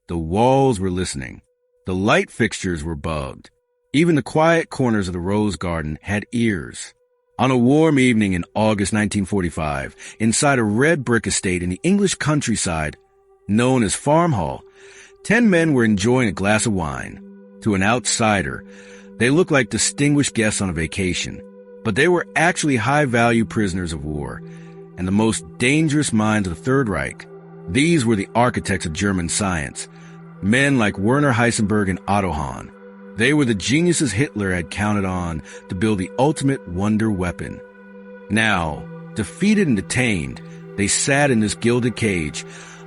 The walls were listening. The light fixtures were bugged. Even the quiet corners of the rose garden had ears. On a warm evening in August 1945, inside a red brick estate in the English countryside, known as Farm Hall, 10 men were enjoying a glass of wine. To an outsider, they looked like distinguished guests on a vacation, but they were actually high-value prisoners of war and the most dangerous minds of the Third Reich. These were the architects of German science, men like Werner, Heisenberg, and Otto Hahn. They were the geniuses Hitler had counted on to build the ultimate wonder weapon. Now, defeated and detained, they sat in this gilded cage,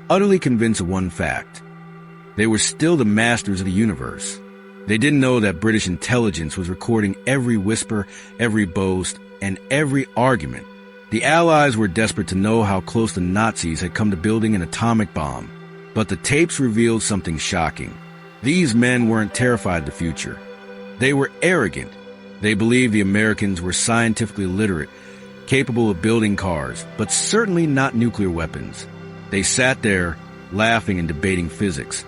utterly convinced of one fact. They were still the masters of the universe. They didn't know that British intelligence was recording every whisper, every boast, and every argument. The Allies were desperate to know how close the Nazis had come to building an atomic bomb. But the tapes revealed something shocking. These men weren't terrified of the future. They were arrogant. They believed the Americans were scientifically literate, capable of building cars, but certainly not nuclear weapons. They sat there, laughing and debating physics,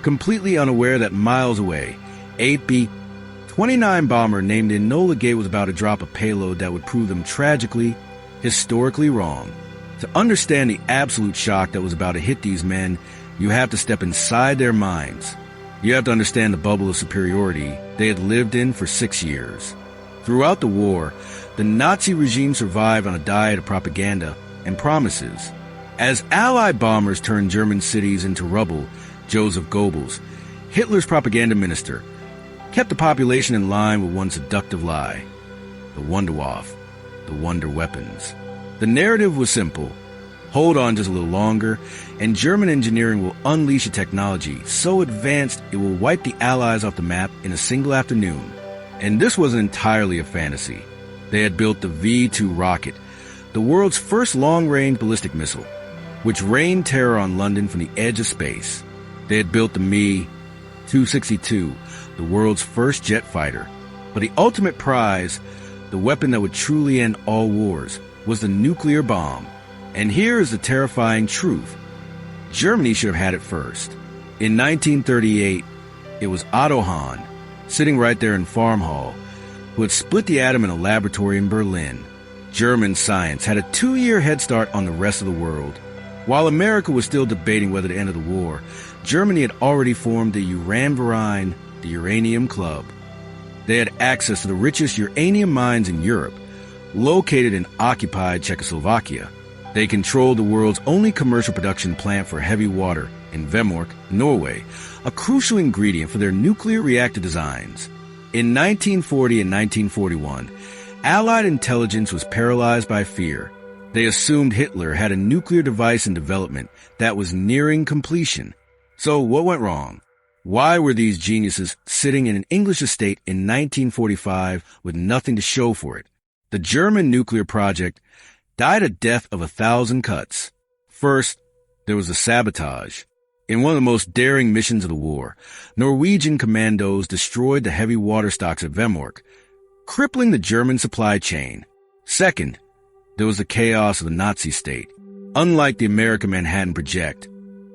completely unaware that miles away, 8B-29 bomber named Enola Gay was about to drop a payload that would prove them tragically, historically wrong. To understand the absolute shock that was about to hit these men, you have to step inside their minds. You have to understand the bubble of superiority they had lived in for 6 years. Throughout the war, the Nazi regime survived on a diet of propaganda and promises. As Allied bombers turned German cities into rubble, Joseph Goebbels, Hitler's propaganda minister, kept the population in line with one seductive lie: the Wunderwaffe, the wonder weapons. The narrative was simple: hold on just a little longer, and German engineering will unleash a technology so advanced it will wipe the Allies off the map in a single afternoon. And this wasn't entirely a fantasy. They had built the V-2 rocket, the world's first long-range ballistic missile, which rained terror on London from the edge of space. They had built the Me-262, the world's first jet fighter. But the ultimate prize, the weapon that would truly end all wars, was the nuclear bomb. And here is the terrifying truth. Germany should have had it first. In 1938, it was Otto Hahn, sitting right there in Farm Hall, who had split the atom in a laboratory in Berlin. German science had a 2-year head start on the rest of the world. While America was still debating whether to enter the war, Germany had already formed the Uranverein, the Uranium Club. They had access to the richest uranium mines in Europe, located in occupied Czechoslovakia. They controlled the world's only commercial production plant for heavy water in Vemork, Norway, a crucial ingredient for their nuclear reactor designs. In 1940 and 1941, Allied intelligence was paralyzed by fear. They assumed Hitler had a nuclear device in development that was nearing completion. So what went wrong? Why were these geniuses sitting in an English estate in 1945 with nothing to show for it? The German nuclear project died a death of 1,000 cuts. First, there was the sabotage. In one of the most daring missions of the war, Norwegian commandos destroyed the heavy water stocks at Vemork, crippling the German supply chain. Second, there was the chaos of the Nazi state. Unlike the American Manhattan Project,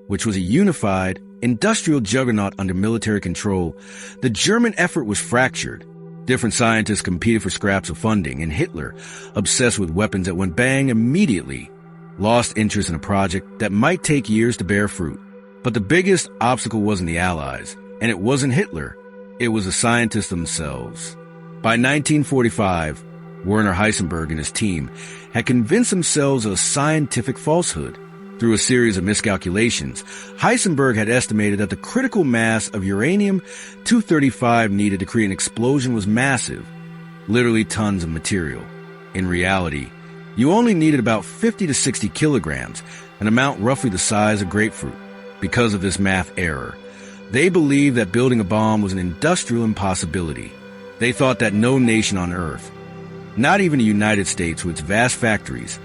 which was a unified, industrial juggernaut under military control, the German effort was fractured. Different scientists competed for scraps of funding, and Hitler, obsessed with weapons that went bang immediately, lost interest in a project that might take years to bear fruit. But the biggest obstacle wasn't the Allies, and it wasn't Hitler. It was the scientists themselves. By 1945, Werner Heisenberg and his team had convinced themselves of a scientific falsehood. Through a series of miscalculations, Heisenberg had estimated that the critical mass of uranium-235 needed to create an explosion was massive, literally tons of material. In reality, you only needed about 50 to 60 kilograms, an amount roughly the size of grapefruit. Because of this math error, they believed that building a bomb was an industrial impossibility. They thought that no nation on Earth, not even the United States with its vast factories,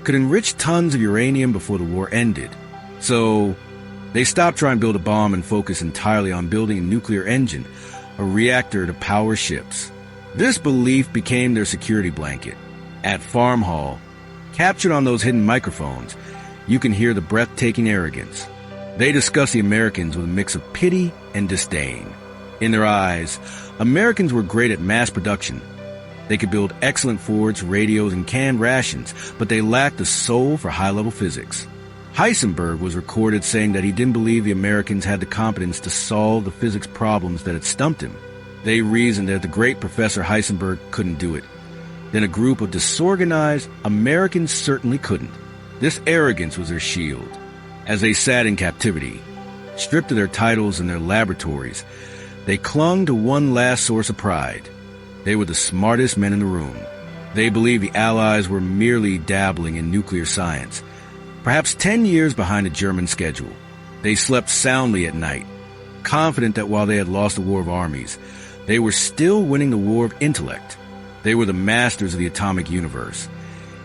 could enrich tons of uranium before the war ended. So, they stopped trying to build a bomb and focused entirely on building a nuclear engine, a reactor to power ships. This belief became their security blanket. At Farm Hall, captured on those hidden microphones, you can hear the breathtaking arrogance. They discussed the Americans with a mix of pity and disdain. In their eyes, Americans were great at mass production. They could build excellent Fords, radios, and canned rations, but they lacked the soul for high-level physics. Heisenberg was recorded saying that he didn't believe the Americans had the competence to solve the physics problems that had stumped him. They reasoned that the great Professor Heisenberg couldn't do it. Then a group of disorganized Americans certainly couldn't. This arrogance was their shield. As they sat in captivity, stripped of their titles and their laboratories, they clung to one last source of pride. They were the smartest men in the room. They believed the Allies were merely dabbling in nuclear science, perhaps 10 years behind the German schedule. They slept soundly at night, confident that while they had lost the war of armies, they were still winning the war of intellect. They were the masters of the atomic universe,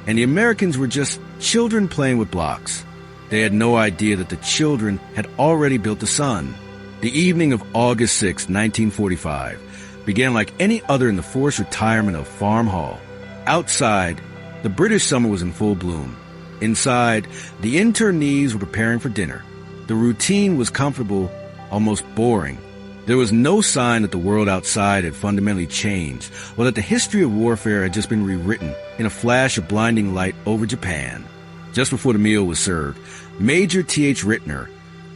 and the Americans were just children playing with blocks. They had no idea that the children had already built the sun. The evening of August 6, 1945, began like any other in the forced retirement of Farm Hall. Outside, the British summer was in full bloom. Inside, the internees were preparing for dinner. The routine was comfortable, almost boring. There was no sign that the world outside had fundamentally changed, or that the history of warfare had just been rewritten in a flash of blinding light over Japan. Just before the meal was served, Major T.H. Werner,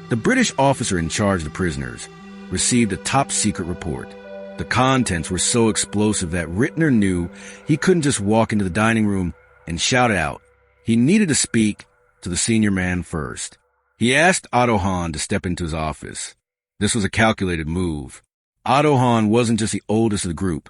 the British officer in charge of the prisoners, received a top-secret report. The contents were so explosive that Werner knew he couldn't just walk into the dining room and shout it out. He needed to speak to the senior man first. He asked Otto Hahn to step into his office. This was a calculated move. Otto Hahn wasn't just the oldest of the group.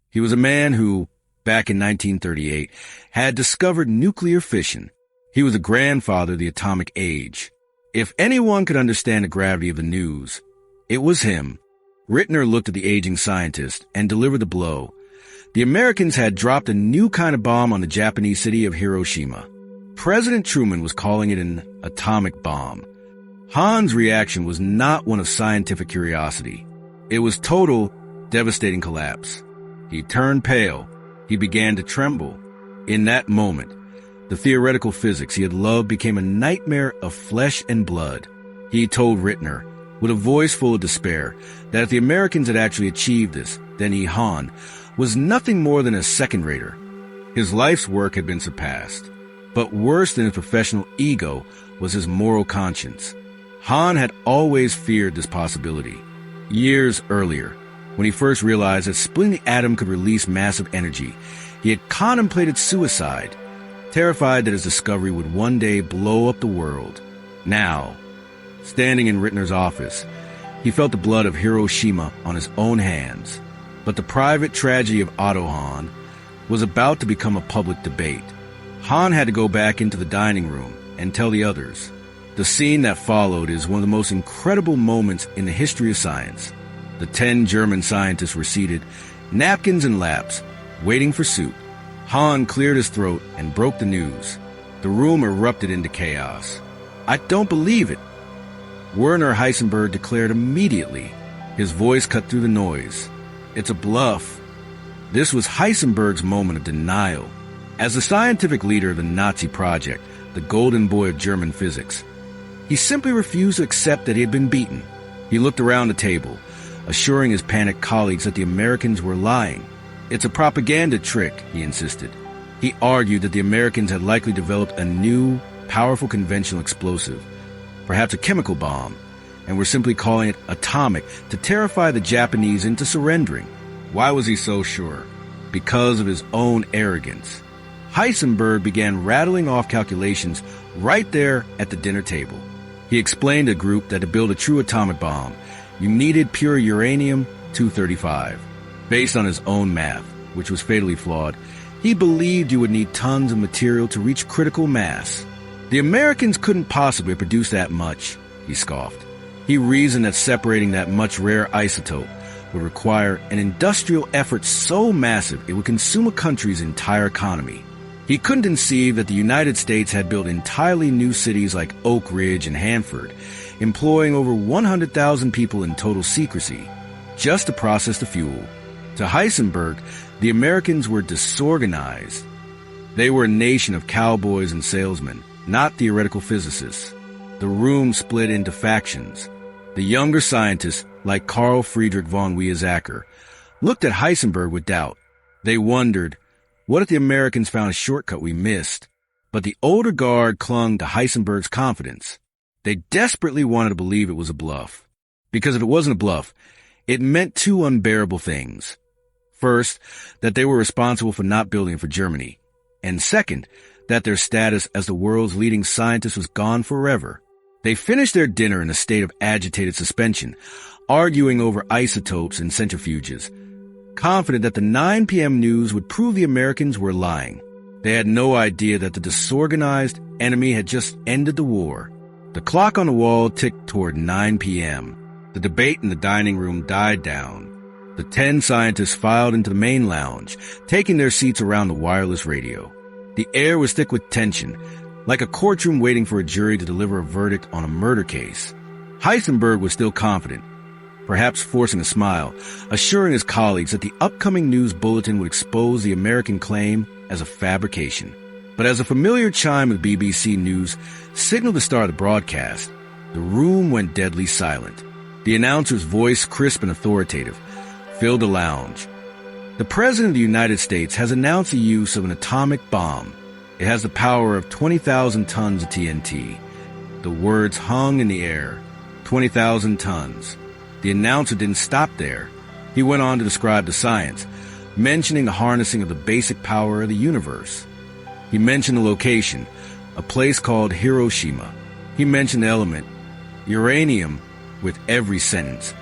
He was a man who, back in 1938, had discovered nuclear fission. He was the grandfather of the atomic age. If anyone could understand the gravity of the news, it was him. Werner looked at the aging scientist and delivered the blow. The Americans had dropped a new kind of bomb on the Japanese city of Hiroshima. President Truman was calling it an atomic bomb. Hahn's reaction was not one of scientific curiosity. It was total, devastating collapse. He turned pale. He began to tremble. In that moment, the theoretical physics he had loved became a nightmare of flesh and blood. He told Werner, with a voice full of despair, that if the Americans had actually achieved this, then he, Hahn, was nothing more than a second-rater. His life's work had been surpassed. But worse than his professional ego was his moral conscience. Hahn had always feared this possibility. Years earlier, when he first realized that splitting the atom could release massive energy, he had contemplated suicide, terrified that his discovery would one day blow up the world. Now, standing in Werner's office, he felt the blood of Hiroshima on his own hands. But the private tragedy of Otto Hahn was about to become a public debate. Hahn had to go back into the dining room and tell the others. The scene that followed is one of the most incredible moments in the history of science. The 10 German scientists were seated, napkins in laps, waiting for soup. Hahn cleared his throat and broke the news. The room erupted into chaos. "I don't believe it," Werner Heisenberg declared immediately. His voice cut through the noise. "It's a bluff." This was Heisenberg's moment of denial. As the scientific leader of the Nazi project, the golden boy of German physics, he simply refused to accept that he had been beaten. He looked around the table, assuring his panicked colleagues that the Americans were lying. "It's a propaganda trick," he insisted. He argued that the Americans had likely developed a new, powerful conventional explosive, perhaps a chemical bomb, and were simply calling it atomic to terrify the Japanese into surrendering. Why was he so sure? Because of his own arrogance. Heisenberg began rattling off calculations right there at the dinner table. He explained to the group that to build a true atomic bomb, you needed pure uranium-235. Based on his own math, which was fatally flawed, he believed you would need tons of material to reach critical mass. The Americans couldn't possibly produce that much, he scoffed. He reasoned that separating that much rare isotope would require an industrial effort so massive it would consume a country's entire economy. He couldn't conceive that the United States had built entirely new cities like Oak Ridge and Hanford, employing over 100,000 people in total secrecy, just to process the fuel. To Heisenberg, the Americans were disorganized. They were a nation of cowboys and salesmen, not theoretical physicists. The room split into factions. The younger scientists, like Carl Friedrich von Weizsäcker, looked at Heisenberg with doubt. They wondered, what if the Americans found a shortcut we missed? But the older guard clung to Heisenberg's confidence. They desperately wanted to believe it was a bluff. Because if it wasn't a bluff, it meant two unbearable things. First, that they were responsible for not building for Germany. And second, that their status as the world's leading scientist was gone forever. They finished their dinner in a state of agitated suspension, arguing over isotopes and centrifuges, confident that the 9 p.m. news would prove the Americans were lying. They had no idea that the disorganized enemy had just ended the war. The clock on the wall ticked toward 9 p.m. The debate in the dining room died down. The 10 scientists filed into the main lounge, taking their seats around the wireless radio. The air was thick with tension, like a courtroom waiting for a jury to deliver a verdict on a murder case. Heisenberg was still confident, perhaps forcing a smile, assuring his colleagues that the upcoming news bulletin would expose the American claim as a fabrication. But as a familiar chime of BBC News signaled the start of the broadcast, the room went deadly silent. The announcer's voice, crisp and authoritative, filled the lounge. The President of the United States has announced the use of an atomic bomb. It has the power of 20,000 tons of TNT. The words hung in the air. 20,000 tons. The announcer didn't stop there. He went on to describe the science, mentioning the harnessing of the basic power of the universe. He mentioned the location, a place called Hiroshima. He mentioned the element, uranium, with every sentence.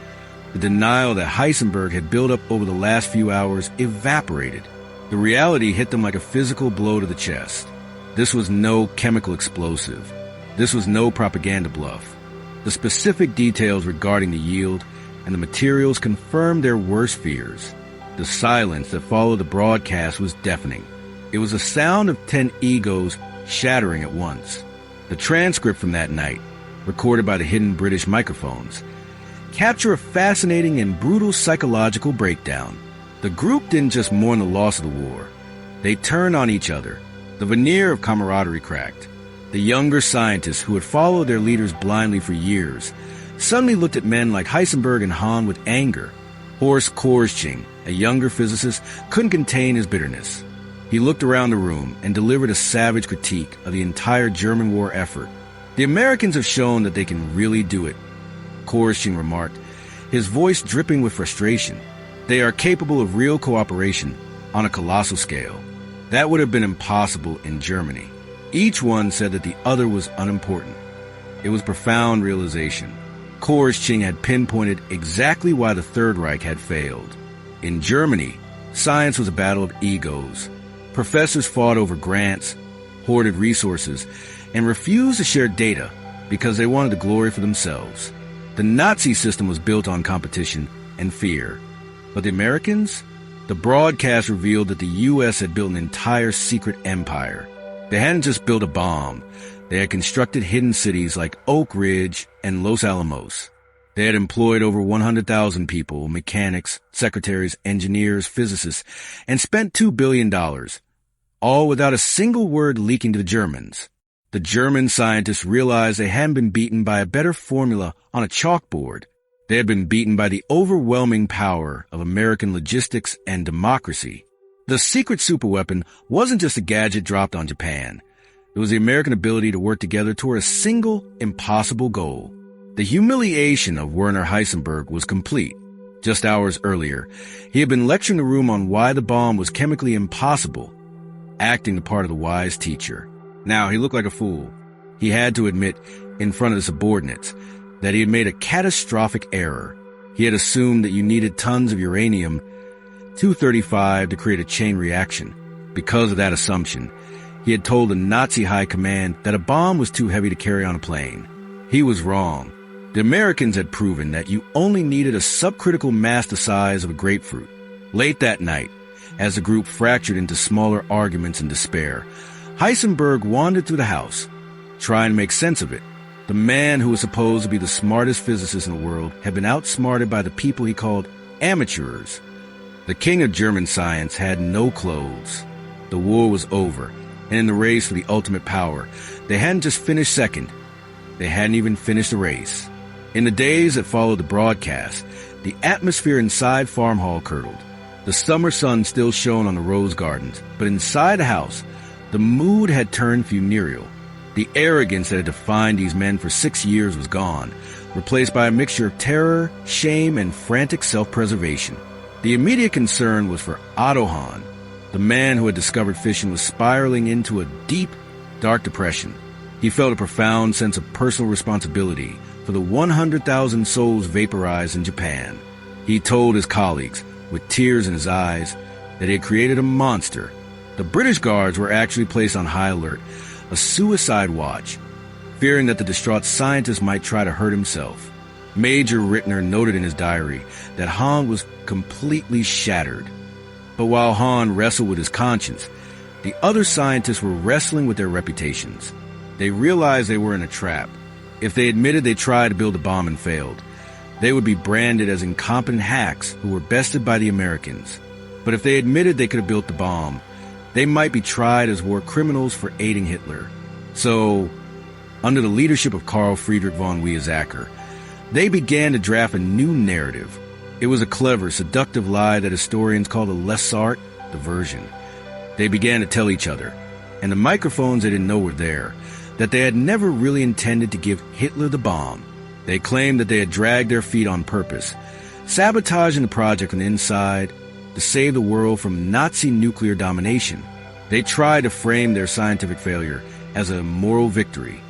The denial that Heisenberg had built up over the last few hours evaporated. The reality hit them like a physical blow to the chest. This was no chemical explosive. This was no propaganda bluff. The specific details regarding the yield and the materials confirmed their worst fears. The silence that followed the broadcast was deafening. It was a sound of 10 egos shattering at once. The transcript from that night, recorded by the hidden British microphones, capture a fascinating and brutal psychological breakdown. The group didn't just mourn the loss of the war. They turned on each other. The veneer of camaraderie cracked. The younger scientists who had followed their leaders blindly for years suddenly looked at men like Heisenberg and Hahn with anger. Horst Korsching, a younger physicist, couldn't contain his bitterness. He looked around the room and delivered a savage critique of the entire German war effort. The Americans have shown that they can really do it, Korsching remarked, his voice dripping with frustration. They are capable of real cooperation on a colossal scale. That would have been impossible in Germany. Each one said that the other was unimportant. It was profound realization. Korsching had pinpointed exactly why the Third Reich had failed. In Germany, science was a battle of egos. Professors fought over grants, hoarded resources, and refused to share data because they wanted the glory for themselves. The Nazi system was built on competition and fear. But the Americans? The broadcast revealed that the U.S. had built an entire secret empire. They hadn't just built a bomb. They had constructed hidden cities like Oak Ridge and Los Alamos. They had employed over 100,000 people, mechanics, secretaries, engineers, physicists, and spent $2 billion, all without a single word leaking to the Germans. The German scientists realized they hadn't been beaten by a better formula on a chalkboard. They had been beaten by the overwhelming power of American logistics and democracy. The secret superweapon wasn't just a gadget dropped on Japan. It was the American ability to work together toward a single, impossible goal. The humiliation of Werner Heisenberg was complete. Just hours earlier, he had been lecturing the room on why the bomb was chemically impossible, acting the part of the wise teacher. Now, he looked like a fool. He had to admit, in front of the subordinates, that he had made a catastrophic error. He had assumed that you needed tons of uranium-235 to create a chain reaction. Because of that assumption, he had told the Nazi high command that a bomb was too heavy to carry on a plane. He was wrong. The Americans had proven that you only needed a subcritical mass the size of a grapefruit. Late that night, as the group fractured into smaller arguments and despair, Heisenberg wandered through the house, trying to make sense of it. The man who was supposed to be the smartest physicist in the world had been outsmarted by the people he called amateurs. The king of German science had no clothes. The war was over, and in the race for the ultimate power, they hadn't just finished second, They hadn't even finished the race. In the days that followed the broadcast, the atmosphere inside Farm Hall curdled. The summer sun still shone on the rose gardens, but inside the house, the mood had turned funereal. The arrogance that had defined these men for 6 years was gone, replaced by a mixture of terror, shame, and frantic self-preservation. The immediate concern was for Otto Hahn. The man who had discovered fission was spiraling into a deep, dark depression. He felt a profound sense of personal responsibility for the 100,000 souls vaporized in Japan. He told his colleagues, with tears in his eyes, that he had created a monster. The British guards were actually placed on high alert, a suicide watch, fearing that the distraught scientist might try to hurt himself. Major Rittner noted in his diary that Hahn was completely shattered. But while Hahn wrestled with his conscience, the other scientists were wrestling with their reputations. They realized they were in a trap. If they admitted they tried to build a bomb and failed, they would be branded as incompetent hacks who were bested by the Americans. But if they admitted they could have built the bomb, they might be tried as war criminals for aiding Hitler. So, under the leadership of Carl Friedrich von Weizsäcker, they began to draft a new narrative. It was a clever, seductive lie that historians call the Lessart diversion. They began to tell each other, and the microphones they didn't know were there, that they had never really intended to give Hitler the bomb. They claimed that they had dragged their feet on purpose, sabotaging the project from the inside to save the world from Nazi nuclear domination. They tried to frame their scientific failure as a moral victory.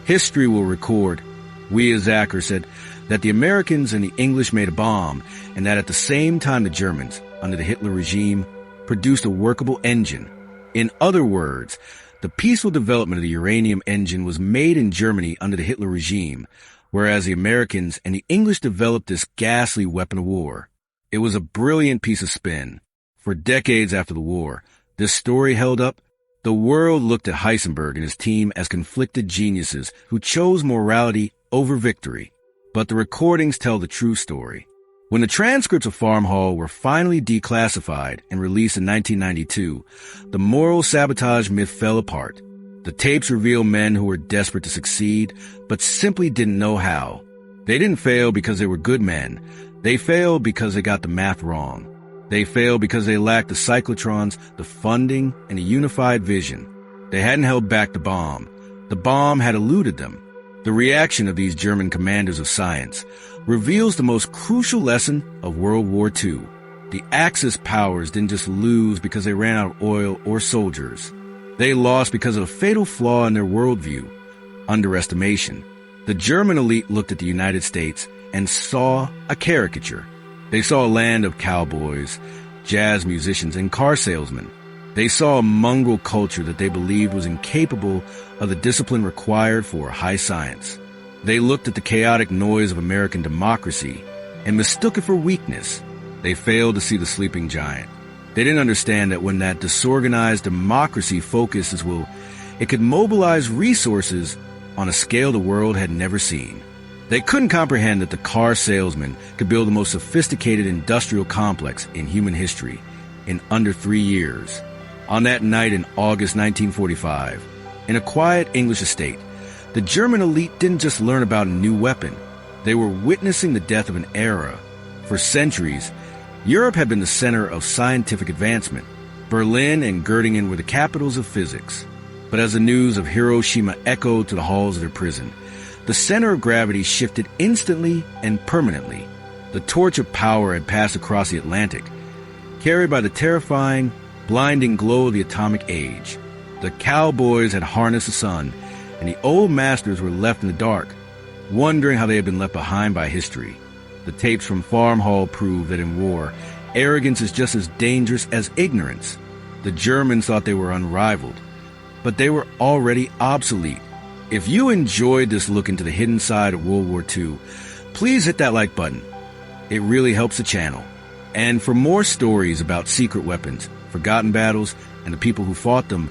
History will record, Weizsäcker said, that the Americans and the English made a bomb, and that at the same time the Germans, under the Hitler regime, produced a workable engine. In other words, the peaceful development of the uranium engine was made in Germany under the Hitler regime, whereas the Americans and the English developed this ghastly weapon of war. It was a brilliant piece of spin. For decades after the war, this story held up. The world looked at Heisenberg and his team as conflicted geniuses who chose morality over victory. But the recordings tell the true story. When the transcripts of Farm Hall were finally declassified and released in 1992, the moral sabotage myth fell apart. The tapes reveal men who were desperate to succeed, but simply didn't know how. They didn't fail because they were good men. They failed because they got the math wrong. They failed because they lacked the cyclotrons, the funding, and a unified vision. They hadn't held back the bomb. The bomb had eluded them. The reaction of these German commanders of science reveals the most crucial lesson of World War II. The Axis powers didn't just lose because they ran out of oil or soldiers. They lost because of a fatal flaw in their worldview, underestimation. The German elite looked at the United States and saw a caricature. They saw a land of cowboys, jazz musicians, and car salesmen. They saw a mongrel culture that they believed was incapable of the discipline required for high science. They looked at the chaotic noise of American democracy and mistook it for weakness. They failed to see the sleeping giant. They didn't understand that when that disorganized democracy focused its will, it could mobilize resources on a scale the world had never seen. They couldn't comprehend that the car salesman could build the most sophisticated industrial complex in human history in under 3 years. On that night in August 1945, in a quiet English estate, the German elite didn't just learn about a new weapon. They were witnessing the death of an era. For centuries, Europe had been the center of scientific advancement. Berlin and Göttingen were the capitals of physics. But as the news of Hiroshima echoed to the halls of their prison, the center of gravity shifted instantly and permanently. The torch of power had passed across the Atlantic, carried by the terrifying, blinding glow of the atomic age. The cowboys had harnessed the sun, and the old masters were left in the dark, wondering how they had been left behind by history. The tapes from Farm Hall prove that in war, arrogance is just as dangerous as ignorance. The Germans thought they were unrivaled, but they were already obsolete. If you enjoyed this look into the hidden side of World War II, please hit that like button. It really helps the channel. And for more stories about secret weapons, forgotten battles, and the people who fought them,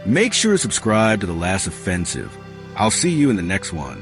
make sure to subscribe to The Last Offensive. I'll see you in the next one.